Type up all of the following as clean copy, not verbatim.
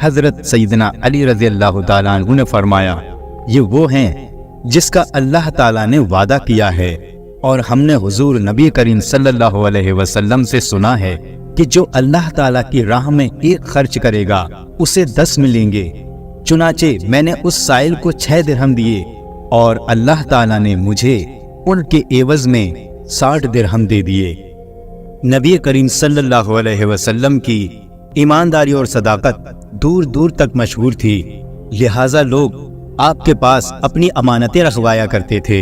حضرت سیدنا علی رضی اللہ تعالیٰ عنہ نے فرمایا، یہ وہ ہیں جس کا اللہ تعالیٰ نے وعدہ کیا ہے، اور ہم نے حضور نبی کریم صلی اللہ علیہ وسلم سے سنا ہے کہ جو اللہ تعالیٰ کی راہ میں 1 خرچ کرے گا اسے 10 ملیں گے۔ چنانچہ میں نے اس سائل کو 6 درہم دیے اور اللہ تعالیٰ نے مجھے ان کے عوض میں 60 درہم دے دیے۔ نبی کریم صلی اللہ علیہ وسلم کی ایمانداری اور صداقت دور دور تک مشہور تھی، لہٰذا لوگ آپ کے پاس اپنی امانتیں رکھوایا کرتے تھے،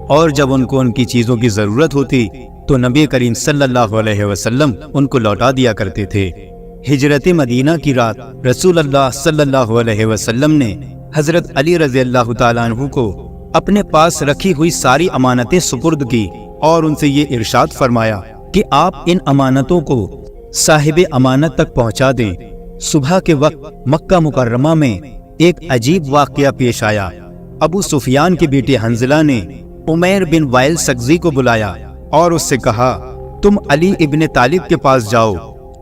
اور جب ان کو ان کی چیزوں کی ضرورت ہوتی تو نبی کریم صلی اللہ علیہ وسلم ان کو لوٹا دیا کرتے تھے۔ ہجرت مدینہ کی رات رسول اللہ صلی اللہ علیہ وسلم نے حضرت علی رضی اللہ تعالیٰ عنہ کو اپنے پاس رکھی ہوئی ساری امانتیں سپرد کی اور ان سے یہ ارشاد فرمایا کہ آپ ان امانتوں کو صاحب امانت تک پہنچا دیں۔ صبح کے وقت مکہ مکرمہ میں ایک عجیب واقعہ پیش آیا۔ ابو سفیان کے بیٹے حنظلہ نے عمیر بن وائل سقزی کو بلایا اور اس سے کہا، تم علی ابن طالب کے پاس جاؤ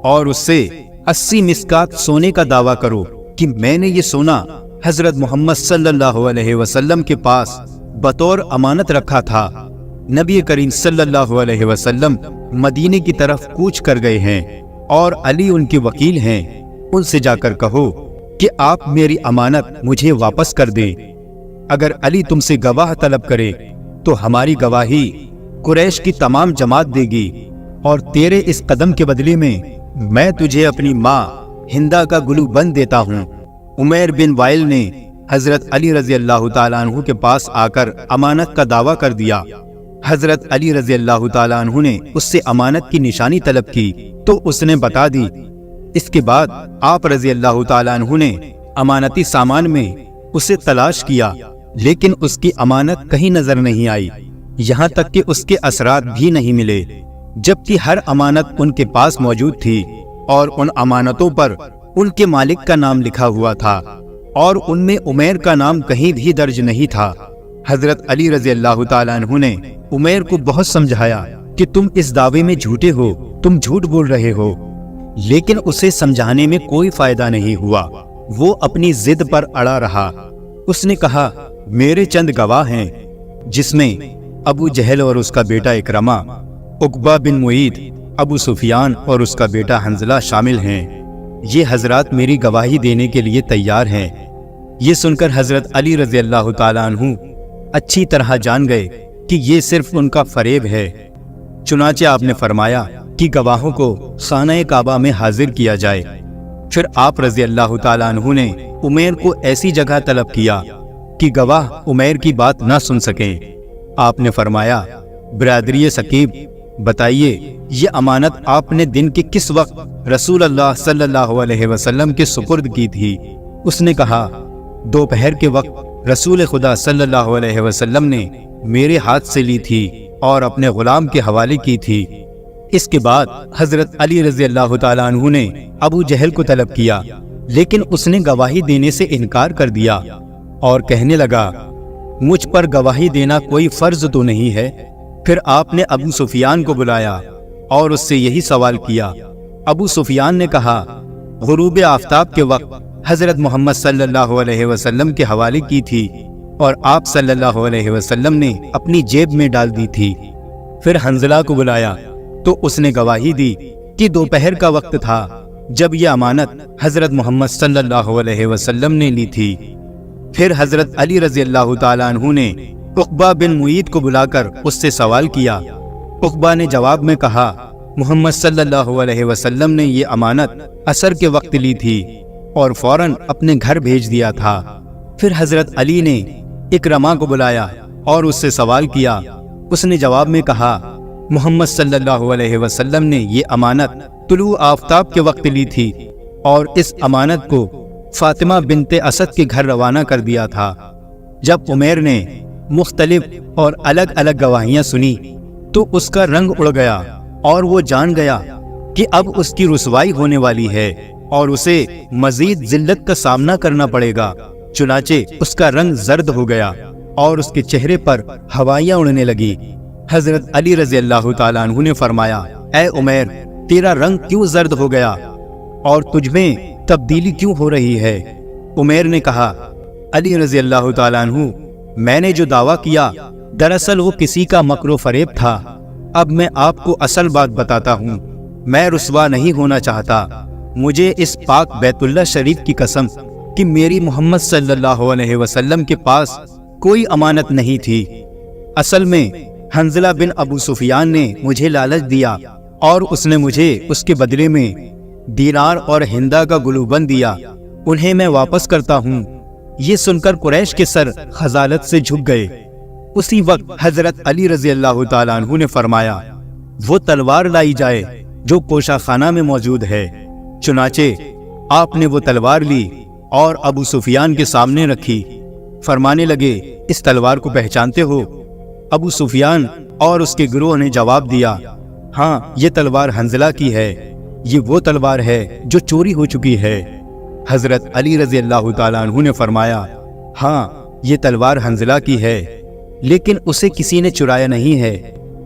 اور اس سے 80 مسکات سونے کا دعویٰ کرو کہ میں نے یہ سونا حضرت محمد صلی اللہ علیہ وسلم کے پاس بطور امانت رکھا تھا۔ نبی کریم صلی اللہ علیہ وسلم مدینے کی طرف کوچ کر گئے ہیں اور علی ان کے وکیل ہیں، ان سے جا کر کہو کہ آپ میری امانت مجھے واپس کر دیں۔ اگر علی تم سے گواہ طلب کرے تو ہماری گواہی قریش کی تمام جماعت دے گی، اور تیرے اس قدم کے بدلے میں تجھے اپنی ماں ہندا کا گلو بند دیتا ہوں۔ عمیر بن وائل نے حضرت علی رضی اللہ تعالیٰ عنہ کے پاس آ کر امانت کا دعویٰ کر دیا۔ حضرت علی رضی اللہ تعالیٰ عنہ نے اس سے امانت کی نشانی طلب کی تو اس نے بتا دی۔ اس کے بعد آپ رضی اللہ تعالیٰ عنہ نے امانتی سامان میں اسے تلاش کیا، لیکن اس کی امانت کہیں نظر نہیں آئی، یہاں تک کہ اس کے اثرات بھی نہیں ملے، جبکہ ہر امانت ان کے پاس موجود تھی اور ان امانتوں پر ان کے مالک کا نام لکھا ہوا تھا، اور ان میں عمیر کا نام کہیں بھی درج نہیں تھا۔ حضرت علی رضی اللہ تعالیٰ عنہ نے عمیر کو بہت سمجھایا کہ تم اس دعوے میں جھوٹے ہو، تم جھوٹ بول رہے ہو، لیکن اسے سمجھانے میں کوئی فائدہ نہیں ہوا، وہ اپنی ضد پر اڑا رہا۔ اس نے کہا، میرے چند گواہ ہیں، جس میں ابو جہل اور اس کا بیٹا اکرمہ، عقبہ بن معیط، ابو سفیان اور اس کا بیٹا حنظلہ شامل ہیں۔ یہ حضرات میری گواہی دینے کے لیے تیار ہیں۔ یہ سن کر حضرت علی رضی اللہ تعالیٰ عنہ اچھی طرح جان گئے کہ یہ صرف ان کا فریب ہے۔ چنانچہ آپ نے فرمایا کہ گواہوں کو خانہ کعبہ میں حاضر کیا جائے۔ پھر آپ رضی اللہ تعالیٰ عنہ نے عمیر کو ایسی جگہ طلب کیا کہ گواہ عمیر کی بات نہ سن سکیں۔ آپ نے فرمایا، برادری ثقیف، بتائیے یہ امانت آپ نے دن کے کس وقت رسول اللہ صلی اللہ علیہ وسلم کے سپرد کی تھی؟ اس نے کہا، دوپہر کے وقت رسول خدا صلی اللہ علیہ وسلم نے میرے ہاتھ سے لی تھی اور اپنے غلام کے حوالے کی تھی۔ اس کے بعد حضرت علی رضی اللہ تعالیٰ عنہ نے ابو جہل کو طلب کیا، لیکن اس نے گواہی دینے سے انکار کر دیا اور کہنے لگا، مجھ پر گواہی دینا کوئی فرض تو نہیں ہے۔ پھر آپ نے ابو سفیان کو بلایا اور اس سے یہی سوال کیا۔ ابو سفیان نے کہا، غروب آفتاب کے وقت حضرت محمد صلی اللہ علیہ وسلم کے حوالے کی تھی اور آپ صلی اللہ علیہ وسلم نے اپنی جیب میں ڈال دی تھی۔ پھر حنظلہ کو بلایا تو اس نے گواہی دی کہ دوپہر کا وقت تھا جب یہ امانت حضرت محمد صلی اللہ علیہ وسلم نے لی تھی۔ پھر حضرت علی رضی اللہ تعالیٰ عنہ نے عقبہ بن معیط کو بلا کر اس سے سوال کیا۔ عقبہ نے جواب میں کہا، محمد صلی اللہ علیہ وسلم نے یہ امانت عصر کے وقت لی تھی اور فوراً اپنے گھر بھیج دیا تھا۔ پھر حضرت علی نے اکرمہ کو بلایا اور اس سے سوال کیا۔ اس نے جواب میں کہا، محمد صلی اللہ علیہ وسلم نے یہ امانت طلوع آفتاب کے وقت لی تھی اور اس امانت کو فاطمہ بنت اسد کے گھر روانہ کر دیا تھا۔ جب عمیر نے مختلف اور الگ الگ گواہیاں سنی تو اس کا رنگ اڑ گیا اور وہ جان گیا کہ اب اس کی رسوائی ہونے والی ہے اور اسے مزید ذلت کا سامنا کرنا پڑے گا۔ چنانچہ اس کا رنگ زرد ہو گیا اور اس کے چہرے پر ہوائیاں اڑنے لگی۔ حضرت علی رضی اللہ تعالیٰ عنہ نے فرمایا، اے عمیر، تیرا رنگ کیوں زرد ہو گیا اور تجھ میں تبدیلی کیوں ہو رہی ہے؟ عمیر نے کہا، علی رضی اللہ تعالیٰ عنہ، میں نے جو دعویٰ کیا دراصل وہ کسی کا مکر و فریب تھا۔ اب میں آپ کو اصل بات بتاتا ہوں، میں رسوا نہیں ہونا چاہتا۔ مجھے اس پاک بیت اللہ شریف کی قسم کہ میری محمد صلی اللہ علیہ وسلم کے پاس کوئی امانت نہیں تھی۔ اصل میں حنظلہ بن ابو سفیان نے مجھے لالچ دیا اور اس نے مجھے اس کے بدلے میں دینار اور ہندا کا گلوبند دیا، انہیں میں واپس کرتا ہوں۔ یہ سن کر قریش کے سر خجالت سے جھک گئے۔ اسی وقت حضرت علی رضی اللہ تعالیٰ عنہ نے فرمایا، وہ تلوار لائی جائے جو کوشہ خانہ میں موجود ہے۔ چنانچہ آپ نے وہ تلوار لی اور ابو سفیان کے سامنے رکھی۔ فرمانے لگے، اس تلوار کو پہچانتے ہو؟ ابو سفیان اور اس کے گروہ نے جواب دیا، ہاں، یہ تلوار حنظلہ کی ہے، یہ وہ تلوار ہے جو چوری ہو چکی ہے۔ حضرت علی رضی اللہ تعالیٰ عنہ نے فرمایا، ہاں، یہ تلوار حنظلہ کی ہے، لیکن اسے کسی نے چرایا نہیں ہے،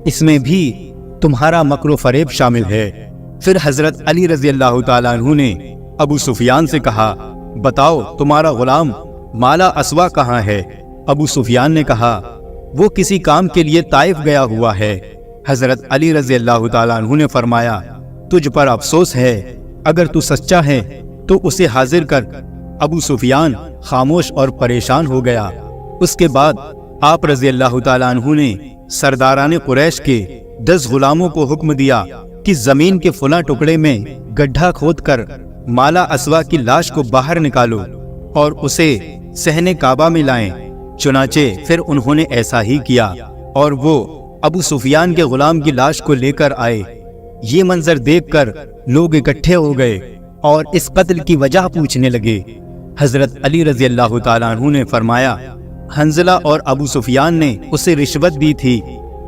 اس میں بھی تمہارا مکر و فریب شامل ہے۔ پھر حضرت علی رضی اللہ تعالیٰ عنہ نے ابو سفیان سے کہا، بتاؤ تمہارا غلام مالا اسوا کہاں ہے؟ ابو سفیان نے کہا، وہ کسی کام کے لیے طائف گیا ہوا ہے۔ حضرت علی رضی اللہ تعالیٰ عنہ نے فرمایا، تجھ پر افسوس ہے، اگر تو سچا ہے تو اسے حاضر کر۔ ابو سفیان خاموش اور پریشان ہو گیا۔ اس کے بعد آپ رضی اللہ تعالیٰ عنہ نے سرداران قریش کے 10 غلاموں کو حکم دیا کہ زمین کے فلاں ٹکڑے میں گڈھا کھود کر مالا اسوا کی لاش کو باہر نکالو اور اسے صحن کعبہ میں لائیں۔ چنانچہ پھر انہوں نے ایسا ہی کیا اور وہ ابو سفیان کے غلام کی لاش کو لے کر آئے۔ یہ منظر دیکھ کر لوگ اکٹھے ہو گئے اور اس قتل کی وجہ پوچھنے لگے۔ حضرت علی رضی اللہ تعالیٰ عنہ نے فرمایا، حنظلہ اور ابو سفیان نے اسے رشوت دی تھی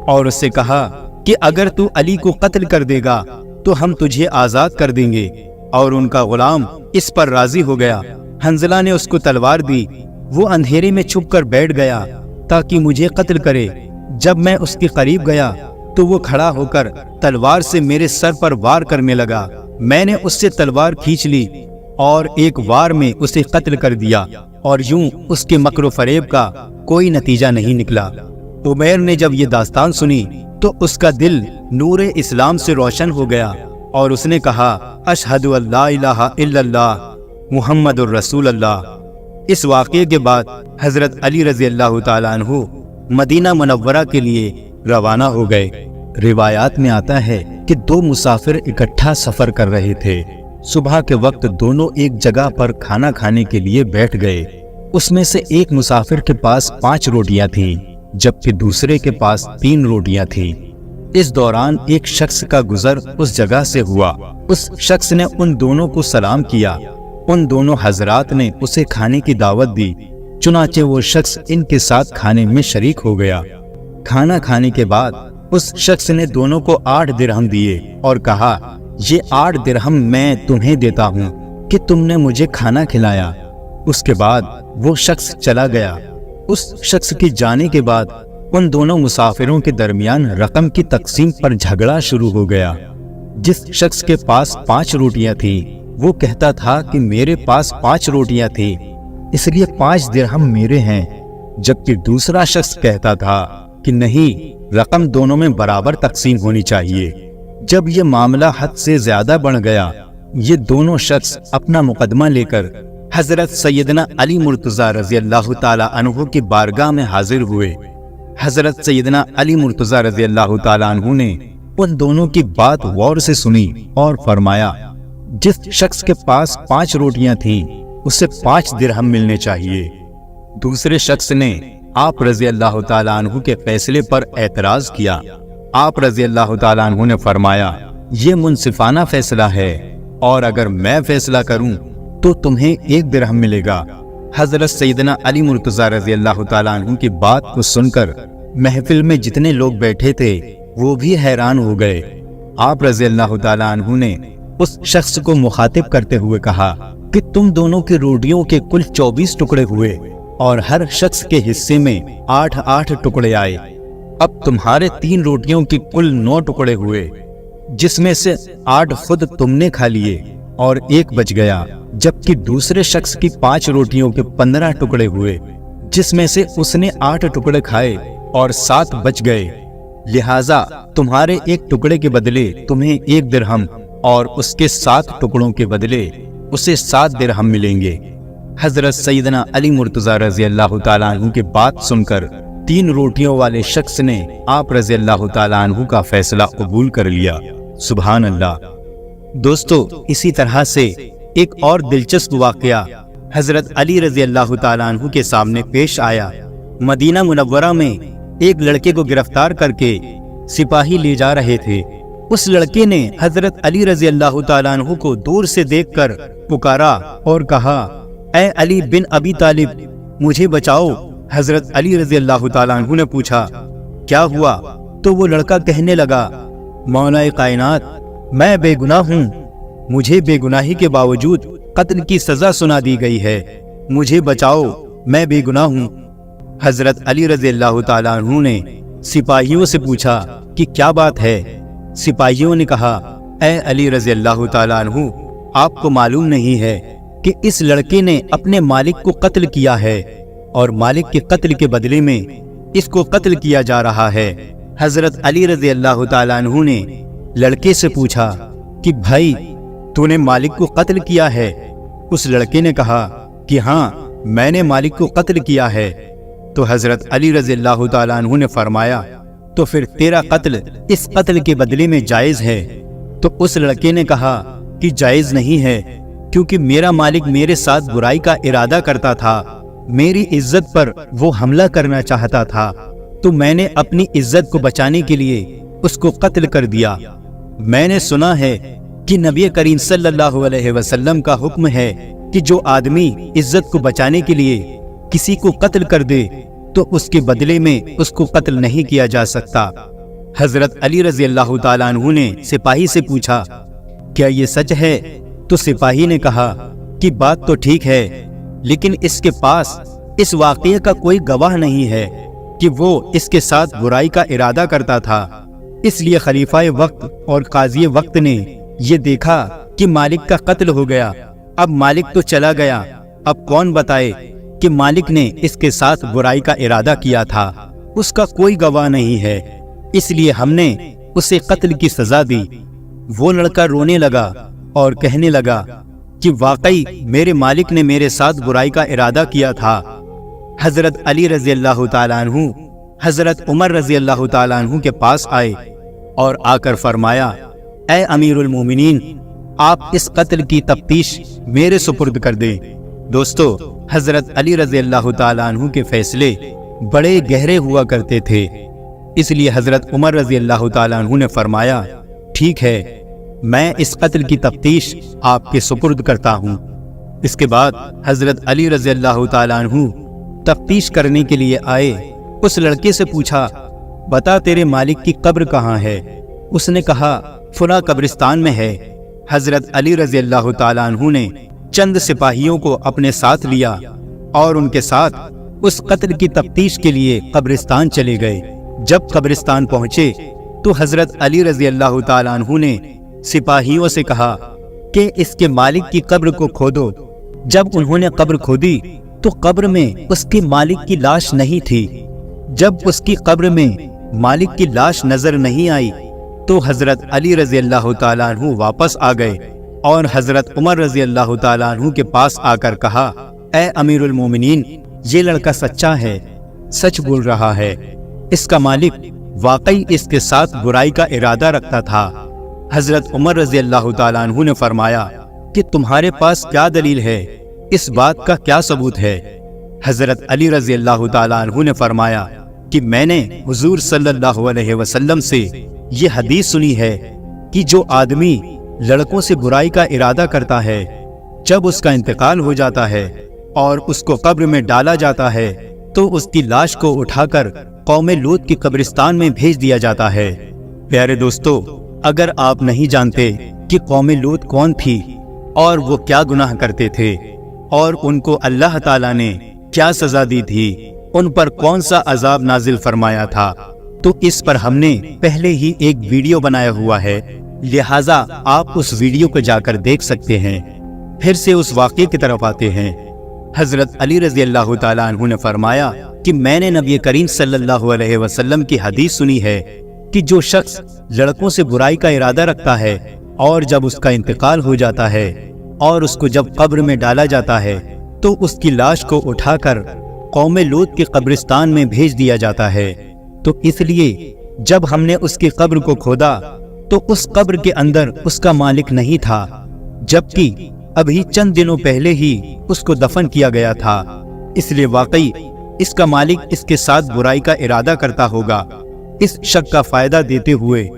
اور اس سے کہا کہ اگر تو علی کو قتل کر دے گا تو ہم تجھے آزاد کر دیں گے، اور ان کا غلام اس پر راضی ہو گیا۔ حنظلہ نے اس کو تلوار دی، وہ اندھیرے میں چھپ کر بیٹھ گیا تاکہ مجھے قتل کرے۔ جب میں اس کے قریب گیا تو وہ کھڑا ہو کر تلوار سے میرے سر پر وار کرنے لگا۔ میں نے اس سے تلوار کھینچ لی اور ایک وار میں اسے قتل کر دیا، اور یوں اس کے مکر و فریب کا کوئی نتیجہ نہیں نکلا۔ عمیر نے جب یہ داستان سنی تو اس کا دل نور اسلام سے روشن ہو گیا اور اس نے کہا، اشہد ان لا الہ الا اللہ محمد الرسول اللہ۔ اس واقعے کے بعد حضرت علی رضی اللہ تعالیٰ عنہ مدینہ منورہ کے لیے روانہ ہو گئے۔ روایات میں آتا ہے کہ 2 مسافر اکٹھا سفر کر رہے تھے۔ صبح کے وقت دونوں ایک جگہ پر کھانا کھانے کے لیے بیٹھ گئے۔ اس میں سے ایک مسافر کے پاس 5 روٹیاں تھیں جبکہ دوسرے کے پاس 3 روٹیاں تھیں۔ اس دوران ایک شخص کا گزر اس جگہ سے ہوا۔ اس شخص نے ان دونوں کو سلام کیا۔ ان دونوں حضرات نے اسے کھانے کی دعوت دی، چنانچہ وہ شخص ان کے ساتھ کھانے میں شریک ہو گیا۔ کھانا کھانے کے بعد اس شخص نے دونوں کو 8 درہم دیے اور کہا، یہ 8 درہم میں تمہیں دیتا ہوں کہ تم نے مجھے کھانا کھلایا۔ اس کے بعد وہ شخص چلا گیا۔ اس شخص کے جانے کے بعد ان دونوں مسافروں کے درمیان رقم کی تقسیم پر جھگڑا شروع ہو گیا۔ جس شخص کے پاس 5 روٹیاں تھیں وہ کہتا تھا کہ میرے پاس 5 روٹیاں تھیں اس لیے 5 درہم میرے ہیں، جبکہ دوسرا شخص کہتا تھا کہ نہیں، رقم دونوں میں برابر تقسیم ہونی چاہیے۔ جب یہ معاملہ حد سے زیادہ بڑھ گیا، یہ دونوں شخص اپنا مقدمہ لے کر حضرت سیدنا علی مرتضیٰ رضی اللہ تعالی عنہ کی بارگاہ میں حاضر ہوئے۔ حضرت سیدنا علی مرتضیٰ رضی اللہ تعالی عنہ نے ان دونوں کی بات غور سے سنی اور فرمایا، جس شخص کے پاس 5 روٹیاں تھیں اسے 5 درہم ملنے چاہیے۔ دوسرے شخص نے آپ رضی اللہ تعالیٰ عنہ کے فیصلے پر اعتراض کیا۔ آپ رضی اللہ تعالیٰ عنہ نے فرمایا، یہ منصفانہ فیصلہ ہے اور اگر میں فیصلہ کروں تو تمہیں 1 درہم ملے گا۔ حضرت سیدنا علی مرتضیٰ رضی اللہ تعالیٰ عنہ کی بات کو سن کر محفل میں جتنے لوگ بیٹھے تھے وہ بھی حیران ہو گئے۔ آپ رضی اللہ تعالیٰ عنہ نے اس شخص کو مخاطب کرتے ہوئے کہا کہ تم دونوں کی روٹیوں کے کل 24 ٹکڑے ہوئے اور ہر شخص کے حصے میں 8 ٹکڑے آئے۔ اب تمہارے 3 روٹیوں کے کل 9 ٹکڑے ہوئے، جس میں سے 8 خود تم نے کھا لیے اور ایک بچ گیا، جبکہ دوسرے شخص کی 5 روٹیوں کے 15 ٹکڑے ہوئے، جس میں سے اس نے 8 ٹکڑے کھائے اور 7 بچ گئے، لہٰذا تمہارے ایک ٹکڑے کے بدلے تمہیں 1 درہم اور اس کے 7 ٹکڑوں کے بدلے اسے 7 درہم ملیں گے۔ حضرت سیدنا علی مرتضیٰ رضی اللہ تعالیٰ عنہ کی بات سن کر 3 روٹیوں والے شخص نے آپ رضی اللہ تعالیٰ عنہ کا فیصلہ قبول کر لیا۔ سبحان اللہ۔ دوستو، اسی طرح سے ایک اور دلچسپ واقعہ حضرت علی رضی اللہ تعالیٰ عنہ کے سامنے پیش آیا۔ مدینہ منورہ میں ایک لڑکے کو گرفتار کر کے سپاہی لے جا رہے تھے۔ اس لڑکے نے حضرت علی رضی اللہ تعالیٰ عنہ کو دور سے دیکھ کر پکارا اور کہا، اے علی بن ابی طالب، مجھے بچاؤ۔ حضرت علی رضی اللہ تعالیٰ عنہ نے پوچھا، کیا ہوا؟ تو وہ لڑکا کہنے لگا، مولا کائنات، میں بے گناہ ہوں، مجھے بے گناہی کے باوجود قتل کی سزا سنا دی گئی ہے، مجھے بچاؤ، میں بے گناہ ہوں۔ حضرت علی رضی اللہ تعالیٰ عنہ نے سپاہیوں سے پوچھا کہ کیا بات ہے؟ سپاہیوں نے کہا، اے علی رضی اللہ تعالیٰ عنہ، آپ کو معلوم نہیں ہے کہ اس لڑکے نے اپنے مالک کو قتل کیا ہے اور مالک کے قتل کے بدلے میں اس کو قتل کیا جا رہا ہے۔ حضرت علی رضی اللہ تعالیٰ عنہ نے لڑکے سے پوچھا کہ بھائی، تو نے مالک کو قتل کیا ہے؟ اس لڑکے نے کہا کہ ہاں، میں نے مالک کو قتل کیا ہے۔ تو حضرت علی رضی اللہ تعالیٰ عنہ نے فرمایا، تو پھر تیرا قتل اس قتل کے بدلے میں جائز ہے۔ تو اس لڑکے نے کہا کہ جائز نہیں ہے، کیونکہ میرا مالک میرے ساتھ برائی کا ارادہ کرتا تھا، میری عزت پر وہ حملہ کرنا چاہتا تھا، تو میں نے اپنی عزت کو بچانے کے لیے اس کو قتل کر دیا۔ میں نے سنا ہے کہ نبی کریم صلی اللہ علیہ وسلم کا حکم ہے کہ جو آدمی عزت کو بچانے کے لیے کسی کو قتل کر دے تو اس کے بدلے میں اس کو قتل نہیں کیا جا سکتا۔ حضرت علی رضی اللہ تعالیٰ عنہ نے سپاہی سے پوچھا، کیا یہ سچ ہے؟ تو سپاہی نے کہا کہ بات تو ٹھیک ہے، لیکن اس کے پاس اس واقعے کا کوئی گواہ نہیں ہے کہ وہ اس کے ساتھ برائی کا ارادہ کرتا تھا، اس لیے خلیفہ وقت اور قاضی وقت نے یہ دیکھا کہ مالک کا قتل ہو گیا، اب مالک تو چلا گیا، اب کون بتائے کہ مالک نے اس کے ساتھ برائی کا ارادہ کیا تھا؟ اس کا کوئی گواہ نہیں ہے، اس لیے ہم نے اسے قتل کی سزا دی۔ وہ لڑکا رونے لگا اور کہنے لگا کہ واقعی میرے مالک نے میرے ساتھ برائی کا ارادہ کیا تھا۔ حضرت علی رضی اللہ تعالیٰ عنہ حضرت عمر رضی اللہ تعالیٰ عنہ کے پاس آئے اور آ کر فرمایا، اے امیر المومنین، آپ اس قتل کی تفتیش میرے سپرد کر دیں۔ دوستو، حضرت علی رضی اللہ تعالیٰ عنہ کے فیصلے بڑے گہرے ہوا کرتے تھے، اس لیے حضرت عمر رضی اللہ تعالیٰ عنہ نے فرمایا، ٹھیک ہے، میں اس قتل کی تفتیش آپ کے سپرد کرتا ہوں۔ اس کے بعد حضرت علی رضی اللہ تعالیٰ عنہ تفتیش کرنے کے لیے آئے۔ اس لڑکے سے پوچھا، بتا تیرے مالک کی قبر کہاں ہے؟ اس نے کہا، فلاں قبرستان میں ہے۔ حضرت علی رضی اللہ تعالیٰ عنہ نے چند سپاہیوں کو اپنے ساتھ لیا اور ان کے ساتھ اس قتل کی تفتیش کے لیے قبرستان چلے گئے۔ جب قبرستان پہنچے تو حضرت علی رضی اللہ تعالیٰ عنہ نے سپاہیوں سے کہا کہ اس کے مالک کی قبر کو کھودو۔ جب انہوں نے قبر کھودی تو قبر میں اس کے مالک کی لاش نہیں تھی۔ جب اس کی قبر میں مالک کی لاش نظر نہیں آئی تو حضرت علی رضی اللہ تعالیٰ عنہ واپس آ گئے اور حضرت عمر رضی اللہ تعالیٰ عنہ کے پاس آ کر کہا، اے امیر المومنین، یہ لڑکا سچا ہے، سچ بول رہا ہے، اس کا مالک واقعی اس کے ساتھ برائی کا ارادہ رکھتا تھا۔ حضرت عمر رضی اللہ تعالیٰ عنہ نے فرمایا کہ تمہارے پاس کیا دلیل ہے، اس بات کا کیا ثبوت ہے؟ حضرت علی رضی اللہ تعالیٰ عنہ نے فرمایا کہ میں نے حضور صلی اللہ علیہ وسلم سے یہ حدیث سنی ہے کہ جو آدمی لڑکوں سے برائی کا ارادہ کرتا ہے، جب اس کا انتقال ہو جاتا ہے اور اس کو قبر میں ڈالا جاتا ہے تو اس کی لاش کو اٹھا کر قوم لوط کی قبرستان میں بھیج دیا جاتا ہے۔ پیارے دوستو، اگر آپ نہیں جانتے کہ قوم لوط کون تھی اور وہ کیا گناہ کرتے تھے اور ان کو اللہ تعالیٰ نے کیا سزا دی تھی، ان پر کون سا عذاب نازل فرمایا تھا، تو اس پر ہم نے پہلے ہی ایک ویڈیو بنایا ہوا ہے، لہٰذا آپ اس ویڈیو کو جا کر دیکھ سکتے ہیں۔ پھر سے اس واقعے کی طرف آتے ہیں۔ حضرت علی رضی اللہ تعالیٰ عنہ نے فرمایا کہ میں نے نبی کریم صلی اللہ علیہ وسلم کی حدیث سنی ہے کہ جو شخص لڑکوں سے برائی کا ارادہ رکھتا ہے اور جب اس کا انتقال ہو جاتا ہے اور اس کو جب قبر میں ڈالا جاتا ہے تو اس کی لاش کو اٹھا کر قوم لوط کے قبرستان میں بھیج دیا جاتا ہے۔ تو اس لیے جب ہم نے اس کی قبر کو کھودا تو اس قبر کے اندر اس کا مالک نہیں تھا، جبکہ ابھی چند دنوں پہلے ہی اس کو دفن کیا گیا تھا، اس لیے واقعی اس کا مالک اس کے ساتھ برائی کا ارادہ کرتا ہوگا۔ اس شک کا فائدہ دیتے ہوئے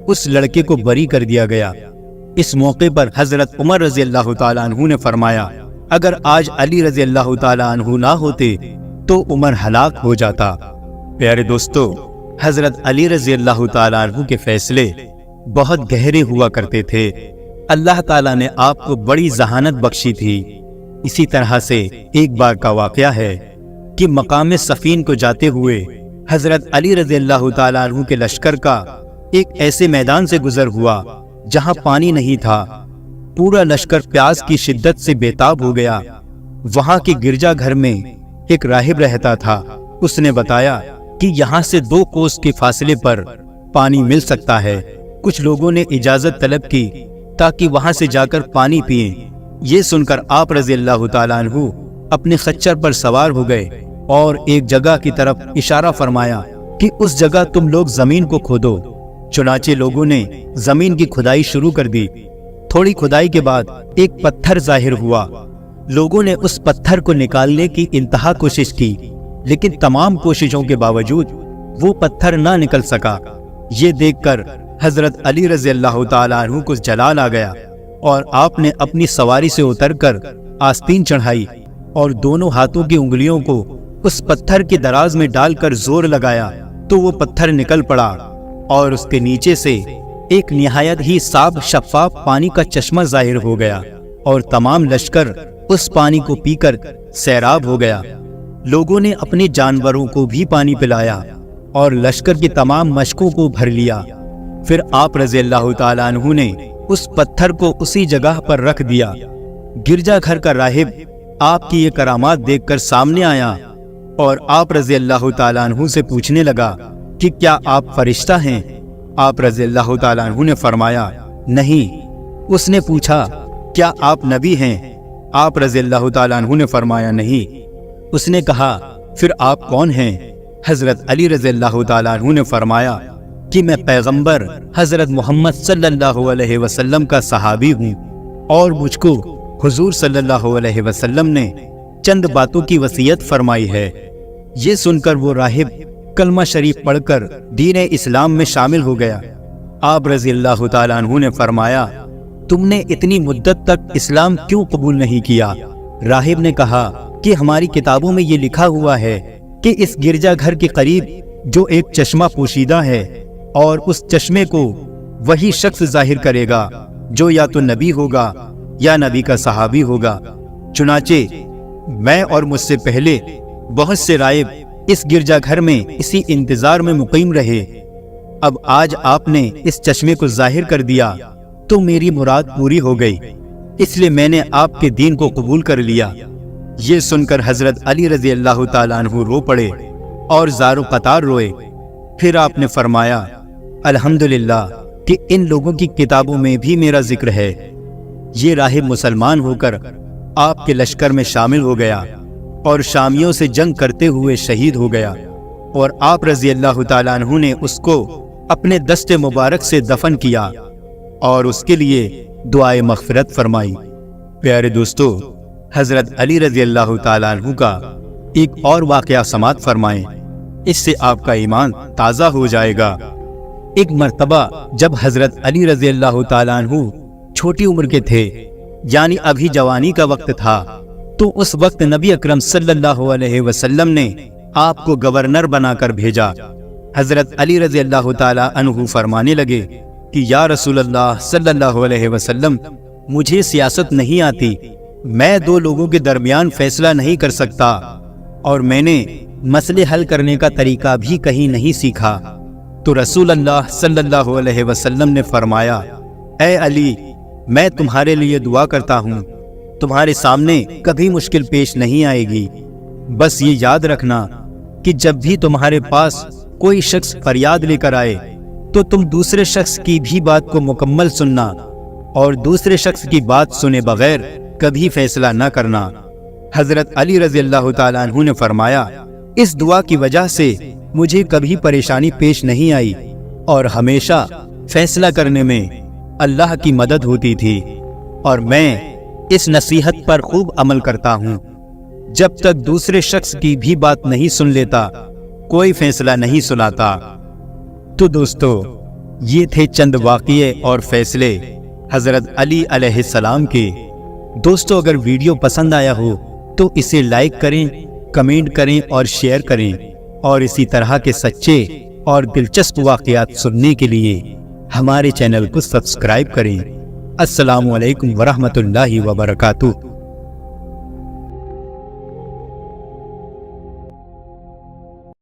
اس لڑکے کو بری کر دیا گیا۔ اس موقع پر حضرت عمر رضی اللہ تعالیٰ عنہ نے فرمایا اگر آج علی رضی اللہ تعالیٰ عنہ نہ ہوتے تو عمر ہلاک ہو جاتا۔ پیارے دوستو، حضرت علی رضی اللہ تعالیٰ عنہ کے فیصلے بہت گہرے ہوا کرتے تھے۔ اللہ تعالیٰ نے آپ کو بڑی ذہانت بخشی تھی۔ اسی طرح سے ایک بار کا واقعہ ہے کہ مقام صفین کو جاتے ہوئے حضرت علی رضی اللہ تعالیٰ عنہ کے لشکر کا ایک ایسے میدان سے گزر ہوا جہاں پانی نہیں تھا۔ پورا لشکر پیاس کی شدت سے بےتاب ہو گیا۔ وہاں کے گرجا گھر میں ایک راہب رہتا تھا۔ اس نے بتایا کہ یہاں سے 2 کوس کے فاصلے پر پانی مل سکتا ہے۔ کچھ لوگوں نے اجازت طلب کی تاکہ وہاں سے جا کر پانی پئیں۔ یہ سن کر آپ رضی اللہ تعالیٰ عنہ اپنے خچر پر سوار ہو گئے اور ایک جگہ کی طرف اشارہ فرمایا کہ اس جگہ تم لوگ زمین کو کھودو۔ چنانچہ لوگوں نے زمین کی کھدائی شروع کر دی۔ تھوڑی کھدائی کے بعد ایک پتھر ظاہر ہوا۔ لوگوں نے اس پتھر کو نکالنے کی انتہا کوشش کی، لیکن تمام کوششوں کے باوجود وہ پتھر نہ نکل سکا۔ یہ دیکھ کر حضرت علی رضی اللہ تعالیٰ عنہ کو جلال آ گیا اور آپ نے اپنی سواری سے اتر کر آستین چڑھائی اور دونوں ہاتھوں کی انگلیوں کو اس پتھر کے دراز میں ڈال کر زور لگایا تو وہ پتھر نکل پڑا اور اس کے نیچے سے ایک نہایت ہی صاف شفاف پانی کا چشمہ ظاہر ہو گیا اور تمام لشکر اس پانی کو پی کر سیراب ہو گیا۔ لوگوں نے اپنے جانوروں کو بھی پانی پلایا اور لشکر کی تمام مشکوں کو بھر لیا۔ پھر آپ رضی اللہ تعالیٰ عنہ نے اس پتھر کو اسی جگہ پر رکھ دیا۔ گرجا گھر کا راہب آپ کی یہ کرامات دیکھ کر سامنے آیا اور آپ رضی اللہ تعالیٰ عنہ سے پوچھنے لگا کہ کیا آپ فرشتہ ہیں؟ آپ رضی اللہ تعالیٰ عنہ نے فرمایا نہیں۔ اس نے پوچھا کیا آپ نبی ہیں؟ آپ رضی اللہ تعالیٰ عنہ نے فرمایا نہیں۔ اس نے کہا پھر آپ کون ہیں؟ حضرت علی رضی اللہ تعالیٰ عنہ نے فرمایا کہ میں پیغمبر حضرت محمد صلی اللہ علیہ وسلم کا صحابی ہوں اور مجھ کو حضور صلی اللہ علیہ وسلم نے چند باتوں کی وصیت فرمائی ہے۔ یہ سن کر وہ راہب کلمہ شریف پڑھ کر دین اسلام میں شامل ہو گیا۔ آپ رضی اللہ تعالیٰ عنہ نے فرمایا تم نے اتنی مدت تک اسلام کیوں قبول نہیں کیا؟ راہب نے کہا کہ ہماری کتابوں میں یہ لکھا ہوا ہے کہ اس گرجا گھر کے قریب جو ایک چشمہ پوشیدہ ہے اور اس چشمے کو وہی شخص ظاہر کرے گا جو یا تو نبی ہوگا یا نبی کا صحابی ہوگا۔ چنانچہ میں اور مجھ سے پہلے بہت سے راہب اس گرجا گھر میں اسی انتظار میں مقیم رہے۔ اب آج آپ نے اس چشمے کو ظاہر کر دیا تو میری مراد پوری ہو گئی، اس لیے میں نے آپ کے دین کو قبول کر لیا۔ یہ سن کر حضرت علی رضی اللہ تعالیٰ عنہ رو پڑے اور زار و قطار روئے۔ پھر آپ نے فرمایا الحمدللہ کہ ان لوگوں کی کتابوں میں بھی میرا ذکر ہے۔ یہ راہب مسلمان ہو کر آپ کے لشکر میں شامل ہو گیا اور شامیوں سے جنگ کرتے ہوئے شہید ہو گیا، اور آپ رضی اللہ تعالیٰ عنہ نے اس کو اپنے دست مبارک سے دفن کیا اور اس کے لیے دعائے مغفرت فرمائی۔ پیارے دوستو، حضرت علی رضی اللہ تعالیٰ عنہ کا ایک اور واقعہ سماعت فرمائیں، اس سے آپ کا ایمان تازہ ہو جائے گا۔ ایک مرتبہ جب حضرت علی رضی اللہ تعالیٰ عنہ چھوٹی عمر کے تھے، یعنی ابھی جوانی کا وقت تھا، تو اس وقت نبی اکرم صلی اللہ علیہ وسلم نے آپ کو گورنر بنا کر بھیجا۔ حضرت علی رضی اللہ تعالیٰ عنہ فرمانے لگے کہ یا رسول اللہ صلی اللہ علیہ وسلم، مجھے سیاست نہیں آتی، میں 2 لوگوں کے درمیان فیصلہ نہیں کر سکتا، اور میں نے مسئلے حل کرنے کا طریقہ بھی کہیں نہیں سیکھا۔ تو رسول اللہ صلی اللہ علیہ وسلم نے فرمایا اے علی، میں تمہارے لیے دعا کرتا ہوں، تمہارے سامنے کبھی مشکل پیش نہیں آئے گی۔ بس یہ یاد رکھنا کہ جب بھی تمہارے پاس کوئی شخص فریاد لے کر آئے تو تم دوسرے شخص کی بھی بات کو مکمل سننا اور دوسرے شخص کی بات سنے بغیر کبھی فیصلہ نہ کرنا۔ حضرت علی رضی اللہ تعالیٰ عنہ نے فرمایا، اس دعا کی وجہ سے مجھے کبھی پریشانی پیش نہیں آئی اور ہمیشہ فیصلہ کرنے میں اللہ کی مدد ہوتی تھی، اور میں اس نصیحت پر خوب عمل کرتا ہوں۔ جب تک دوسرے شخص کی بھی بات نہیں سن لیتا، کوئی فیصلہ نہیں سناتا۔ تو دوستو، یہ تھے چند واقعے اور فیصلے حضرت علی علیہ السلام کے۔ دوستو، اگر ویڈیو پسند آیا ہو تو اسے لائک کریں، کمنٹ کریں اور شیئر کریں، اور اسی طرح کے سچے اور دلچسپ واقعات سننے کے لیے ہمارے چینل کو سبسکرائب کریں۔ السلام علیکم ورحمۃ اللہ وبرکاتہ۔